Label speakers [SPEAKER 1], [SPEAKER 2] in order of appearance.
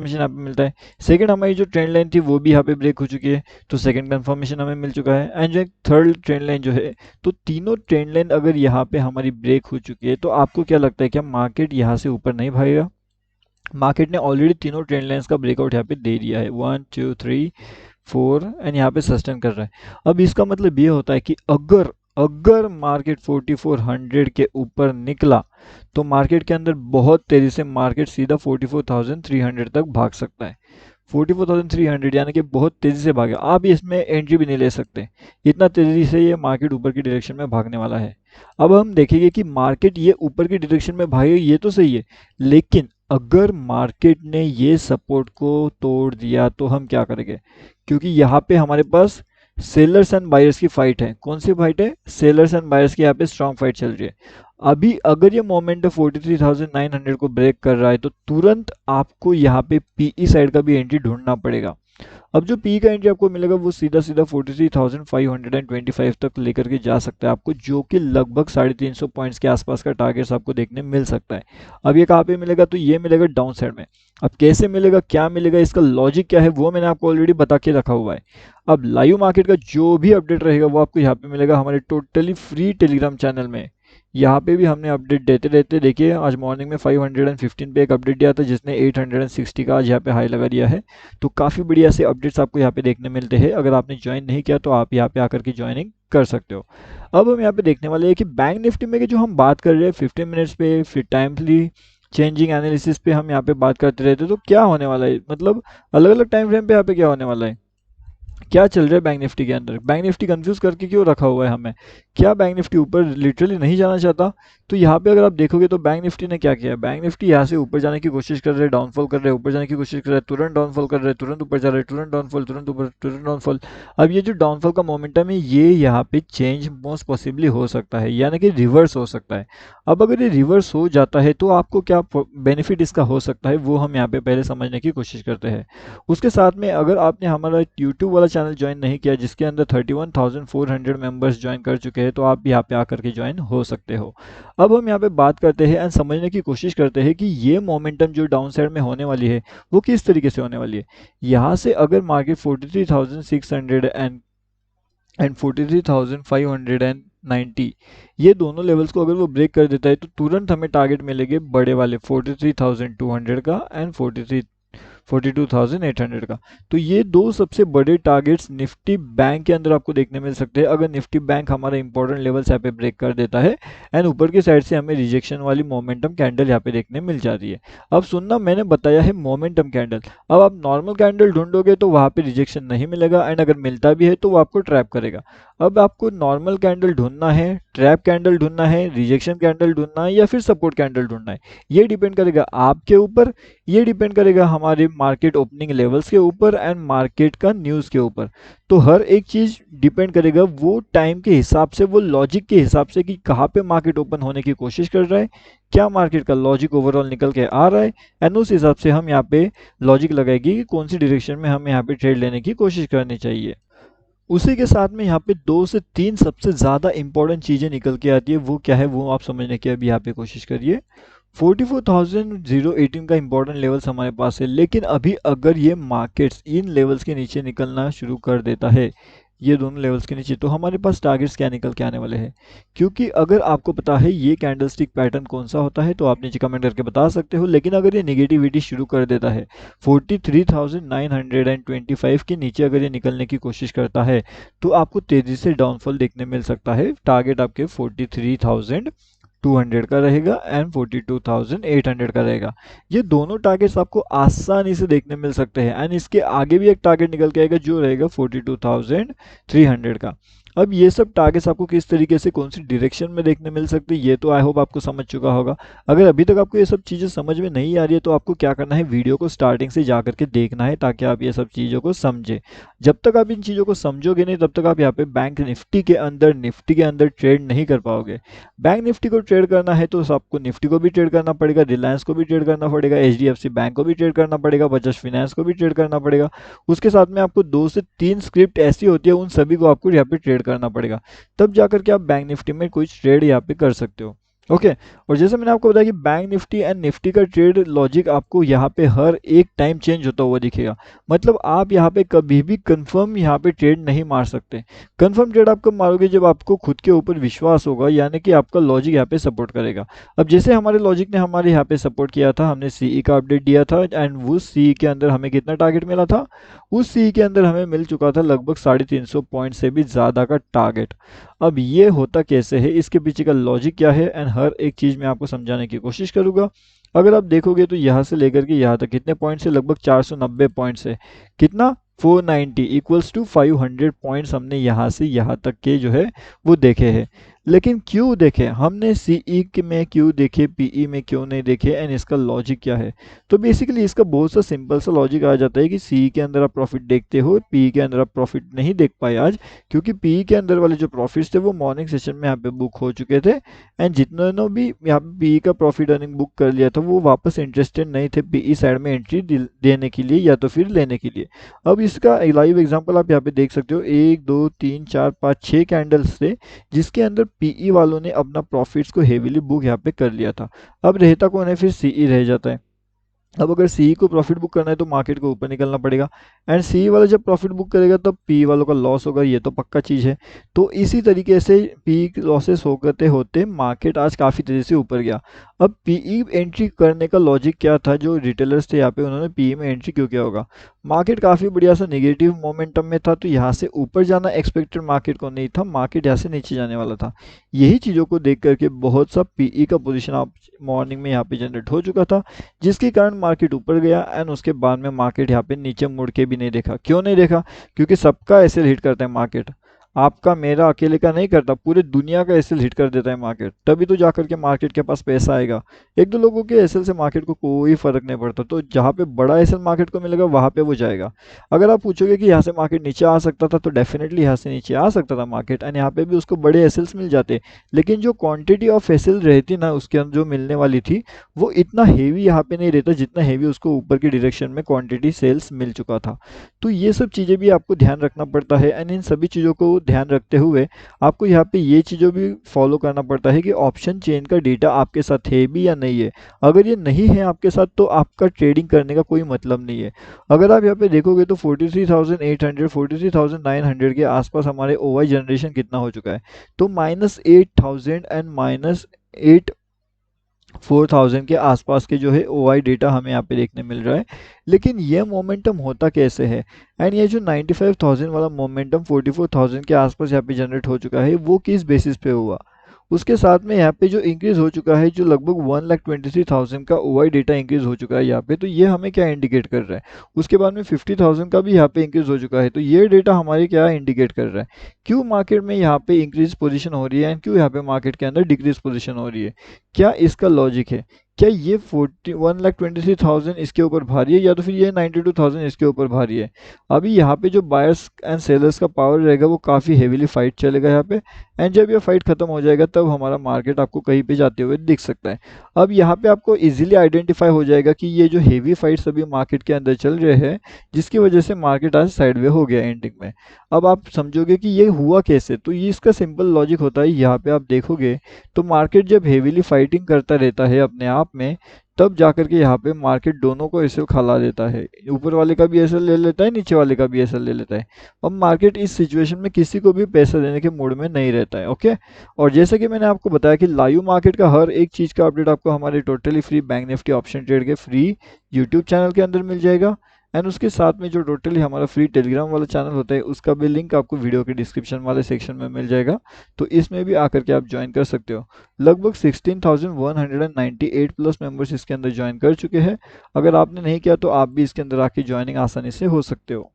[SPEAKER 1] Confirmation यहाँ पे मिलता है। सेकंड, हमारी जो ट्रेंड लाइन थी वो भी यहाँ पे ब्रेक हो चुकी है, तो सेकंड कंफर्मेशन हमें मिल चुका है। एंड जो थर्ड ट्रेंड लाइन जो है, तो तीनों ट्रेंड लाइन अगर यहाँ पे हमारी ब्रेक हो चुकी है, तो आपको क्या लगता है क्या मार्केट यहाँ से ऊपर नहीं भागेगा? मार्केट ने ऑलरेडी तीनों ट्रेंड लाइंस का ब्रेकआउट यहाँ पे दे दिया है, 1 2 3 4, एंड यहाँ पे सस्टेन कर रहा है। अब इसका मतलब ये होता है कि अगर अगर मार्केट 4400 के ऊपर निकला, तो मार्केट के अंदर बहुत तेजी से मार्केट सीधा 44,300 तक भाग सकता है। 44,300 यानी कि बहुत तेजी से भागे, आप इसमें एंट्री भी नहीं ले सकते, इतना तेजी से ये मार्केट ऊपर की डायरेक्शन में भागने वाला है। अब हम देखेंगे कि मार्केट ये ऊपर की डायरेक्शन में भागे, ये तो सही है, लेकिन अगर मार्केट ने ये सपोर्ट को तोड़ दिया तो हम क्या करेंगे? क्योंकि यहाँ पे हमारे पास सेलर्स एंड बायर्स की फाइट है। कौन सी फाइट है? सेलर्स एंड बायर्स की यहाँ पे स्ट्रांग फाइट चल रही है। अभी अगर ये मोमेंट 43,900 को ब्रेक कर रहा है, तो तुरंत आपको यहाँ पे पीई साइड का भी एंट्री ढूंढना पड़ेगा। अब जो पी का एंट्री आपको मिलेगा वो सीधा सीधा 43,525 तक लेकर के जा सकता है आपको, जो कि लगभग 350 पॉइंट्स के आसपास का टारगेट्स आपको देखने मिल सकता है। अब ये कहाँ पे मिलेगा? तो ये मिलेगा डाउन साइड में। अब कैसे मिलेगा, क्या मिलेगा, इसका लॉजिक क्या है, वो मैंने आपको ऑलरेडी बता के रखा हुआ है। अब लाइव मार्केट का जो भी अपडेट रहेगा वो आपको यहाँ पे मिलेगा हमारे टोटली फ्री टेलीग्राम चैनल में। यहाँ पे भी हमने अपडेट देते रहते, देखिए आज मॉर्निंग में 515 पे एक अपडेट दिया था जिसने 860 का आज यहाँ पे हाई लगा दिया है। तो काफ़ी बढ़िया से अपडेट्स आपको यहाँ पे देखने मिलते हैं। अगर आपने ज्वाइन नहीं किया तो आप यहाँ पे आकर के ज्वाइनिंग कर सकते हो। अब हम यहाँ पे देखने वाले हैं कि बैंक निफ्टी में कि जो हम बात कर रहे हैं 15 मिनट्स पे, फिर टाइमली चेंजिंग एनालिसिस पे हम यहाँ पे बात करते रहते हैं, तो क्या होने वाला है, मतलब अलग अलग टाइम फ्रेम पे यहाँ पे क्या होने वाला है, क्या चल रहा है बैंक निफ्टी के अंदर? बैंक निफ्टी कंफ्यूज करके क्यों रखा हुआ है हमें? क्या बैंक निफ्टी ऊपर लिटरली नहीं जाना चाहता? तो यहाँ पे अगर आप देखोगे तो बैंक निफ्टी ने क्या किया है, बैंक निफ्टी यहाँ से ऊपर जाने की कोशिश कर रहे हैं, डाउनफॉल कर रहे हैं, ऊपर जाने की कोशिश कर रहे हैं, तुरंत डाउनफॉल कर रहे हैं, तुरंत ऊपर जा रहे हैं, तुरंत डाउनफॉल, तुरंत ऊपर, तुरंत डाउनफॉल। अब ये जो डाउनफॉल का मोमेंटम है ये यहाँ पे चेंज मोस्ट पॉसिबली हो सकता है, यानी कि रिवर्स हो सकता है। अब अगर ये रिवर्स हो जाता है तो आपको क्या बेनिफिट इसका हो सकता है, वो हम यहाँ पे पहले समझने की कोशिश करते हैं। उसके साथ में अगर आपने हमारा यूट्यूब वाला चैनल ज्वाइन नहीं किया जिसके अंदर 31,400 मेंबर्स ज्वाइन कर चुके हैं, तो आप यहाँ पे आकर के ज्वाइन हो सकते हो। अब हम यहाँ पे बात करते हैं एंड समझने की कोशिश करते हैं कि ये मोमेंटम जो डाउन साइड में होने वाली है वो किस तरीके से होने वाली है। यहाँ से अगर मार्केट 43,600 एंड 43,590, ये दोनों लेवल्स को अगर वो ब्रेक कर देता है तो तुरंत हमें टारगेट मिलेंगे बड़े वाले 43,200 का एंड 42,800 का। तो ये दो सबसे बड़े टारगेट्स निफ्टी बैंक के अंदर आपको देखने मिल सकते हैं अगर निफ्टी बैंक हमारा इंपॉर्टेंट लेवल्स यहाँ पे ब्रेक कर देता है एंड ऊपर की साइड से हमें रिजेक्शन वाली मोमेंटम कैंडल यहाँ पे देखने मिल जाती है। अब सुनना, मैंने बताया है मोमेंटम कैंडल। अब आप नॉर्मल कैंडल ढूंढोगे तो वहाँ पे रिजेक्शन नहीं मिलेगा, एंड अगर मिलता भी है तो वो आपको ट्रैप करेगा। अब आपको नॉर्मल कैंडल ढूंढना है, ट्रैप कैंडल ढूंढना है, रिजेक्शन कैंडल ढूंढना है, या फिर सपोर्ट कैंडल ढूंढना है, ये डिपेंड करेगा आपके ऊपर, ये डिपेंड करेगा हमारे मार्केट ओपनिंग लेवल्स के ऊपर एंड मार्केट का न्यूज़ के ऊपर। तो हर एक चीज़ डिपेंड करेगा वो टाइम के हिसाब से, वो लॉजिक के हिसाब से कि कहाँ पे मार्केट ओपन होने की कोशिश कर रहा है, क्या मार्केट का लॉजिक ओवरऑल निकल के आ रहा है, एंड उस हिसाब से हम यहाँ पे लॉजिक लगाएगी कि कौन सी डायरेक्शन में हमें यहाँ पे ट्रेड लेने की कोशिश करनी चाहिए। उसी के साथ में यहाँ पे 2 से 3 सबसे ज़्यादा इंपॉर्टेंट चीज़ें निकल के आती है, वो क्या है वो आप समझने की अभी यहाँ पे कोशिश करिए। 44,018 का इंपॉर्टेंट लेवल्स हमारे पास है, लेकिन अभी अगर ये मार्केट्स इन लेवल्स के नीचे निकलना शुरू कर देता है, ये दोनों लेवल्स के नीचे, तो हमारे पास टारगेट्स क्या निकल के आने वाले हैं। क्योंकि अगर आपको पता है ये कैंडलस्टिक पैटर्न कौन सा होता है तो आप नीचे कमेंट करके बता सकते हो, लेकिन अगर ये निगेटिविटी शुरू कर देता है 43,925 के नीचे अगर ये निकलने की कोशिश करता है, तो आपको तेजी से डाउनफॉल देखने मिल सकता है। टारगेट आपके 43,200 का रहेगा एंड 42,800 का रहेगा। ये दोनों टारगेट्स आपको आसानी से देखने मिल सकते हैं, एंड इसके आगे भी एक टारगेट निकल के आएगा जो रहेगा 42,300 का। अब ये सब टारगेट्स आपको किस तरीके से कौन सी डायरेक्शन में देखने मिल सकते हैं ये तो आई होप आपको समझ चुका होगा। अगर अभी तक आपको ये सब चीज़ें समझ में नहीं आ रही है तो आपको क्या करना है, वीडियो को स्टार्टिंग से जा करके देखना है ताकि आप ये सब चीज़ों को समझें। जब तक आप इन चीज़ों को समझोगे नहीं तब तक आप यहाँ पे बैंक निफ्टी के अंदर ट्रेड नहीं कर पाओगे। बैंक निफ्टी को ट्रेड करना है तो आपको निफ्टी को भी ट्रेड करना पड़ेगा, रिलायंस को भी ट्रेड करना पड़ेगा, एचडीएफसी बैंक को भी ट्रेड करना पड़ेगा, बजाज फाइनेंस को भी ट्रेड करना पड़ेगा। उसके साथ में आपको 2 से 3 स्क्रिप्ट ऐसी होती है, उन सभी को आपको यहाँ पे ट्रेड करना पड़ेगा, तब जाकर के आप बैंक निफ्टी में कुछ ट्रेड यहाँ पे कर सकते हो। ओके। और जैसे मैंने आपको बताया कि बैंक निफ्टी एंड निफ्टी का ट्रेड लॉजिक आपको यहाँ पे हर एक टाइम चेंज होता हुआ दिखेगा। मतलब आप यहाँ पे कभी भी कंफर्म यहाँ पे ट्रेड नहीं मार सकते। कंफर्म ट्रेड आप कब मारोगे, जब आपको खुद के ऊपर विश्वास होगा, यानी कि आपका लॉजिक यहाँ पे सपोर्ट करेगा। अब जैसे हमारे लॉजिक ने हमारे यहाँ पे सपोर्ट किया था, हमने सीई का अपडेट दिया था एंड उस सीई के अंदर हमें कितना टारगेट मिला था, उस सीई के अंदर हमें मिल चुका था लगभग 350 पॉइंट से भी ज़्यादा का टारगेट। अब ये होता कैसे है, इसके पीछे का लॉजिक क्या है, एंड हर एक चीज़ मैं आपको समझाने की कोशिश करूंगा। अगर आप देखोगे तो यहाँ से लेकर के यहाँ तक कितने पॉइंट्स है, लगभग 490 पॉइंट्स है। कितना, 490 इक्वल्स टू 500 पॉइंट्स हमने यहाँ से यहाँ तक के जो है वो देखे हैं। लेकिन क्यों देखे हमने, सीई में क्यों देखे, पीई में क्यों नहीं देखे, एंड इसका लॉजिक क्या है। तो बेसिकली इसका बहुत सा सिंपल सा लॉजिक आ जाता है कि सीई के अंदर आप प्रॉफिट देखते हो, पीई के अंदर आप प्रॉफिट नहीं देख पाए आज, क्योंकि पीई के अंदर वाले जो प्रॉफिट्स थे वो मॉर्निंग सेशन में यहाँ पे बुक हो चुके थे। एंड जितनों भी यहाँ पे पीई का प्रॉफिट अर्निंग बुक कर लिया था वो वापस इंटरेस्टेड नहीं थे पीई साइड में एंट्री देने के लिए या तो फिर लेने के लिए। अब इसका लाइव एग्जांपल आप यहाँ पे देख सकते हो, 1 2 3 4 5 6 कैंडल्स थे जिसके अंदर पीई वालों ने अपना प्रॉफिट्स को हेवीली बुक यहाँ पे कर लिया था। अब रहता कौन है, फिर सीई रह जाता है। अब अगर सी को प्रॉफिट बुक करना है तो मार्केट को ऊपर निकलना पड़ेगा, एंड सी वाला जब प्रॉफिट बुक करेगा तब पी वालों का लॉस होगा, ये तो पक्का चीज़ है। तो इसी तरीके से पी लॉसेस होते होते मार्केट आज काफ़ी तेज़ी से ऊपर गया। अब पीई एंट्री करने का लॉजिक क्या था, जो रिटेलर्स थे यहाँ पे उन्होंने पीई में एंट्री क्यों किया होगा। मार्केट काफ़ी बढ़िया सा नेगेटिव मोमेंटम में था, तो यहाँ से ऊपर जाना एक्सपेक्टेड मार्केट को नहीं था, मार्केट यहाँ से नीचे जाने वाला था। यही चीज़ों को देख करके बहुत सा पीई का पोजिशन आप मॉर्निंग में यहाँ पे जनरेट हो चुका था, जिसके कारण मार्केट ऊपर गया एंड उसके बाद में मार्केट यहाँ पे नीचे मुड़ के भी नहीं देखा। क्यों नहीं देखा, क्योंकि सबका एसएल हिट करता है मार्केट, आपका मेरा अकेले का नहीं करता, पूरे दुनिया का एसएल हिट कर देता है मार्केट, तभी तो जाकर के मार्केट के पास पैसा आएगा। एक दो लोगों के एसएल से मार्केट को कोई फर्क नहीं पड़ता, तो जहाँ पे बड़ा एसएल मार्केट को मिलेगा वहाँ पे वो जाएगा। अगर आप पूछोगे कि यहाँ से मार्केट नीचे आ सकता था, तो डेफिनेटली यहाँ से नीचे आ सकता था मार्केट, एंड यहाँ पे भी उसको बड़े एसएल्स मिल जाते, लेकिन जो क्वांटिटी ऑफ एसएल रहती ना उसके अंदर जो मिलने वाली थी वो इतना हेवी यहाँ पे नहीं रहता जितना हेवी उसको ऊपर की डायरेक्शन में क्वांटिटी सेल्स मिल चुका था। तो ये सब चीज़ें भी आपको ध्यान रखना पड़ता है, एंड इन सभी चीज़ों को ध्यान रखते हुए आपको यहाँ पे ये चीज़ों भी फॉलो करना पड़ता है कि ऑप्शन चेन का डेटा आपके साथ है भी या नहीं है। अगर ये नहीं है आपके साथ तो आपका ट्रेडिंग करने का कोई मतलब नहीं है। अगर आप यहाँ पे देखोगे तो 43,800 43,900 के आसपास हमारे ओवाई जनरेशन कितना हो चुका है, तो -8,000 एंड -4,000 के आसपास के जो है ओआई डेटा हमें यहाँ पे देखने मिल रहा है। लेकिन ये मोमेंटम होता कैसे है, एंड ये जो 95,000 वाला मोमेंटम 44,000 के आसपास यहाँ पे जनरेट हो चुका है वो किस बेसिस पे हुआ। उसके साथ में यहाँ पे जो इंक्रीज हो चुका है, जो लगभग 1,23,000 का ओआई डेटा इंक्रीज हो चुका है यहाँ पे, तो ये हमें क्या इंडिकेट कर रहा है। उसके बाद में 50,000 का भी यहाँ पे इंक्रीज हो चुका है, तो ये डेटा हमारे क्या इंडिकेट कर रहा है, क्यों मार्केट में यहाँ पे इंक्रीज पोजीशन हो रही है एंड क्यों यहाँ पे मार्केट के अंदर डिक्रीज पोजीशन हो रही है। क्या इसका लॉजिक है, क्या ये 1,23,000 इसके ऊपर भारी है, या तो फिर ये 92,000 इसके ऊपर भारी है। अभी यहाँ पे जो बायर्स एंड सेलर्स का पावर रहेगा वो काफ़ी हेवीली फाइट चलेगा यहाँ पे, एंड जब ये फाइट खत्म हो जाएगा तब हमारा मार्केट आपको कहीं पे जाते हुए दिख सकता है। अब यहाँ पे आपको इजीली आइडेंटिफाई हो जाएगा कि ये जो हेवी फाइट्स अभी मार्केट के अंदर चल रहे हैं, जिसकी वजह से मार्केट आज साइडवे हो गया एंडिंग में। अब आप समझोगे कि ये हुआ कैसे, तो ये इसका सिंपल लॉजिक होता है। यहाँ पे आप देखोगे तो मार्केट जब हेवीली फाइटिंग करता रहता है अपने आप में, तब जाकर के यहाँ पे मार्केट दोनों को ऐसे खा देता है, ऊपर वाले का भी ऐसा ले लेता है, नीचे वाले का भी ऐसा ले लेता है। अब मार्केट इस सिचुएशन में किसी को भी पैसा देने के मूड में नहीं रहता है। ओके। और जैसे कि मैंने आपको बताया कि लाइव मार्केट का हर एक चीज़ का अपडेट आपको हमारे totally free bank Nifty option trade के फ्री यूट्यूब चैनल के अंदर मिल जाएगा, एंड उसके साथ में जो टोटली हमारा फ्री टेलीग्राम वाला चैनल होता है उसका भी लिंक आपको वीडियो के डिस्क्रिप्शन वाले सेक्शन में मिल जाएगा, तो इसमें भी आकर के आप ज्वाइन कर सकते हो। लगभग 16,198 प्लस मेंबर्स इसके अंदर ज्वाइन कर चुके हैं। अगर आपने नहीं किया तो आप भी इसके अंदर आके ज्वाइनिंग आसानी से हो सकते हो।